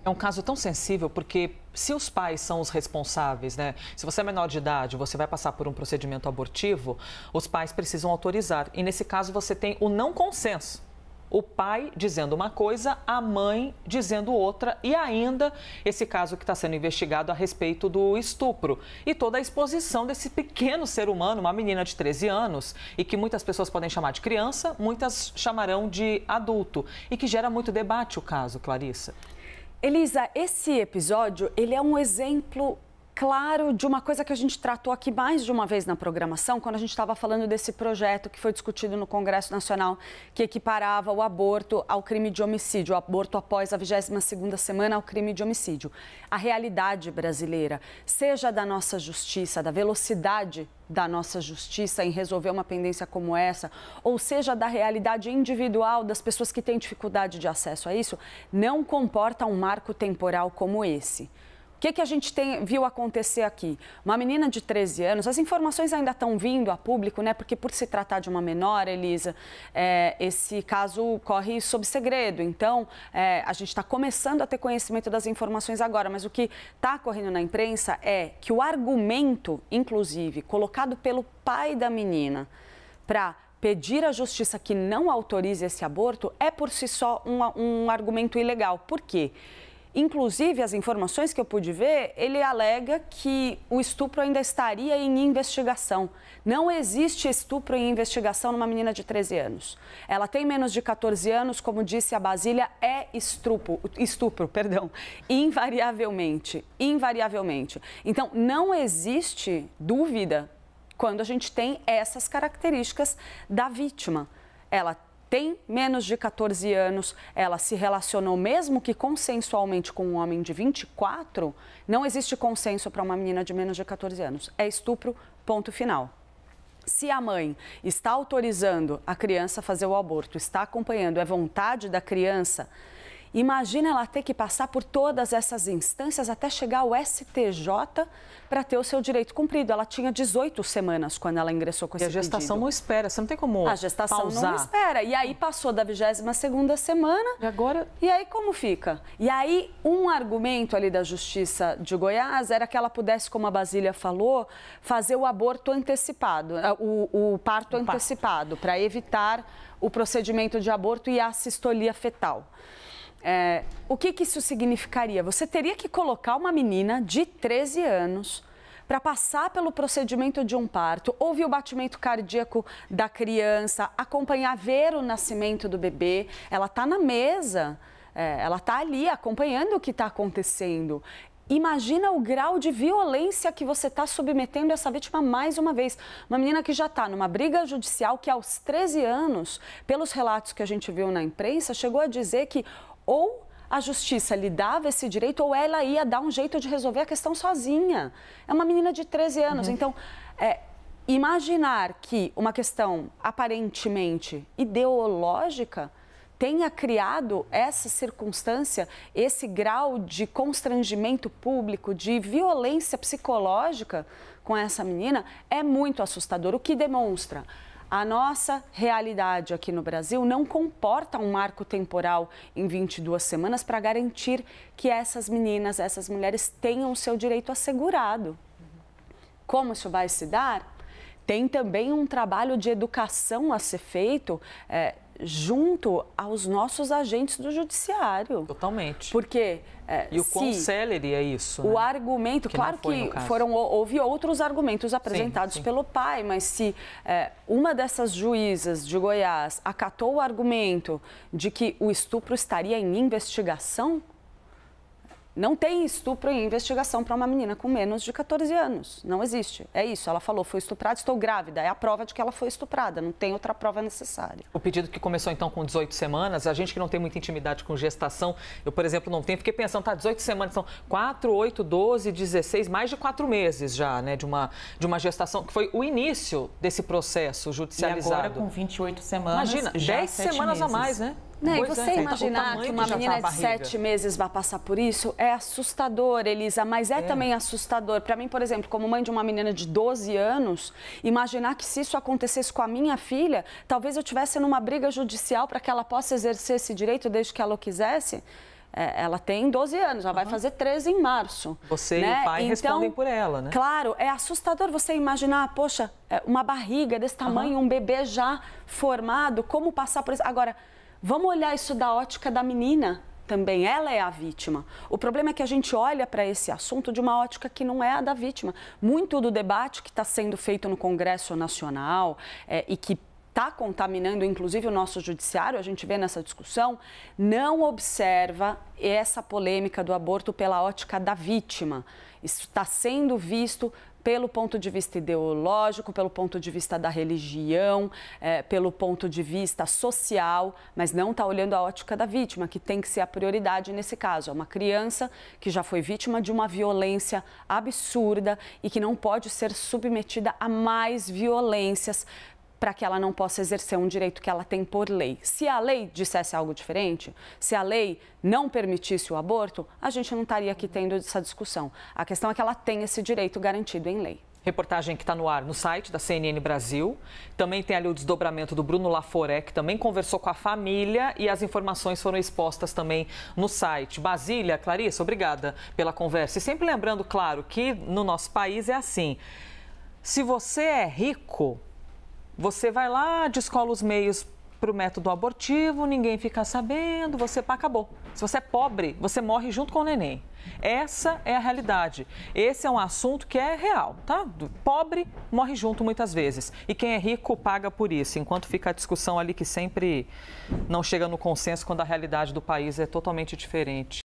É um caso tão sensível porque se os pais são os responsáveis, né? Se você é menor de idade, você vai passar por um procedimento abortivo, os pais precisam autorizar. E nesse caso você tem o não consenso. O pai dizendo uma coisa, a mãe dizendo outra e ainda esse caso que está sendo investigado a respeito do estupro e toda a exposição desse pequeno ser humano, uma menina de 13 anos e que muitas pessoas podem chamar de criança, muitas chamarão de adulto e que gera muito debate o caso, Clarissa. Elisa, esse episódio, ele é um exemplo claro de uma coisa que a gente tratou aqui mais de uma vez na programação, quando a gente estava falando desse projeto que foi discutido no Congresso Nacional, que equiparava o aborto ao crime de homicídio, o aborto após a 22ª semana ao crime de homicídio. A realidade brasileira, seja da nossa justiça, da velocidade da nossa justiça em resolver uma pendência como essa, ou seja, da realidade individual das pessoas que têm dificuldade de acesso a isso, não comporta um marco temporal como esse. O que a gente viu acontecer aqui? Uma menina de 13 anos, as informações ainda estão vindo a público, né? Porque por se tratar de uma menor, Elisa, esse caso corre sob segredo. Então, a gente está começando a ter conhecimento das informações agora, mas o que está correndo na imprensa é que o argumento, inclusive, colocado pelo pai da menina para pedir à justiça que não autorize esse aborto, é por si só um argumento ilegal. Por quê? Inclusive, as informações que eu pude ver, ele alega que o estupro ainda estaria em investigação. Não existe estupro em investigação numa menina de 13 anos. Ela tem menos de 14 anos, como disse a Basília, é estupro, invariavelmente. Então, não existe dúvida quando a gente tem essas características da vítima. Ela tem menos de 14 anos, ela se relacionou mesmo que consensualmente com um homem de 24, não existe consenso para uma menina de menos de 14 anos. É estupro, ponto final. Se a mãe está autorizando a criança a fazer o aborto, está acompanhando, é vontade da criança, imagina ela ter que passar por todas essas instâncias até chegar ao STJ para ter o seu direito cumprido. Ela tinha 18 semanas quando ela ingressou com esse pedido. E a gestação não espera, você não tem como pausar. A gestação não espera. E aí passou da 22ª semana. E agora? E aí como fica? E aí um argumento ali da Justiça de Goiás era que ela pudesse, como a Basília falou, fazer o aborto antecipado, o parto antecipado, para evitar o procedimento de aborto e a assistolia fetal. O que isso significaria? Você teria que colocar uma menina de 13 anos para passar pelo procedimento de um parto, ouvir o batimento cardíaco da criança, acompanhar, ver o nascimento do bebê. Ela está na mesa, ela está ali acompanhando o que está acontecendo. Imagina o grau de violência que você está submetendo essa vítima mais uma vez. Uma menina que já está numa briga judicial que aos 13 anos, pelos relatos que a gente viu na imprensa, chegou a dizer que ou a justiça lhe dava esse direito ou ela ia dar um jeito de resolver a questão sozinha. É uma menina de 13 anos. Então, imaginar que uma questão aparentemente ideológica tenha criado essa circunstância, esse grau de constrangimento público, de violência psicológica com essa menina, é muito assustador. O que demonstra? A nossa realidade aqui no Brasil não comporta um marco temporal em 22 semanas para garantir que essas meninas, essas mulheres tenham o seu direito assegurado. Como isso vai se dar? Tem também um trabalho de educação a ser feito junto aos nossos agentes do judiciário. Totalmente. Porque e o quão célere é isso, o né? argumento, claro que houve outros argumentos apresentados sim. pelo pai, mas se uma dessas juízas de Goiás acatou o argumento de que o estupro estaria em investigação, não tem estupro em investigação para uma menina com menos de 14 anos. Não existe. É isso. Ela falou, foi estuprada, estou grávida. É a prova de que ela foi estuprada. Não tem outra prova necessária. O pedido que começou, então, com 18 semanas, a gente que não tem muita intimidade com gestação, eu, por exemplo, não tenho, fiquei pensando, 18 semanas, são 4, 8, 12, 16, mais de 4 meses já, né, de uma gestação, que foi o início desse processo judicializado. E agora, com 28 semanas, imagina, 10 semanas meses. A mais, né? Né? E você imaginar que uma menina de 7 meses vai passar por isso é assustador, Elisa, mas também assustador. Para mim, por exemplo, como mãe de uma menina de 12 anos, imaginar que se isso acontecesse com a minha filha, talvez eu estivesse numa briga judicial para que ela possa exercer esse direito desde que ela o quisesse. ela tem 12 anos, já vai fazer 13 em março. Você e o pai respondem por ela, né? Claro, é assustador você imaginar, poxa, uma barriga desse tamanho, um bebê já formado, como passar por isso? Agora, vamos olhar isso da ótica da menina também, ela é a vítima. O problema é que a gente olha para esse assunto de uma ótica que não é a da vítima. Muito do debate que está sendo feito no Congresso Nacional e que está contaminando, inclusive, o nosso judiciário, a gente vê nessa discussão, não observa essa polêmica do aborto pela ótica da vítima. Isso está sendo visto pelo ponto de vista ideológico, pelo ponto de vista da religião, pelo ponto de vista social, mas não está olhando a ótica da vítima, que tem que ser a prioridade nesse caso. É uma criança que já foi vítima de uma violência absurda e que não pode ser submetida a mais violências para que ela não possa exercer um direito que ela tem por lei. Se a lei dissesse algo diferente, se a lei não permitisse o aborto, a gente não estaria aqui tendo essa discussão. A questão é que ela tem esse direito garantido em lei. Reportagem que está no ar no site da CNN Brasil. Também tem ali o desdobramento do Bruno Laforé, que também conversou com a família e as informações foram expostas também no site. Basília, Clarissa, obrigada pela conversa. E sempre lembrando, claro, que no nosso país é assim, se você é rico, você vai lá, descola os meios para o método abortivo, ninguém fica sabendo, acabou. Se você é pobre, você morre junto com o neném. Essa é a realidade. Esse é um assunto que é real, tá? Pobre morre junto muitas vezes. E quem é rico paga por isso, enquanto fica a discussão ali que sempre não chega no consenso quando a realidade do país é totalmente diferente.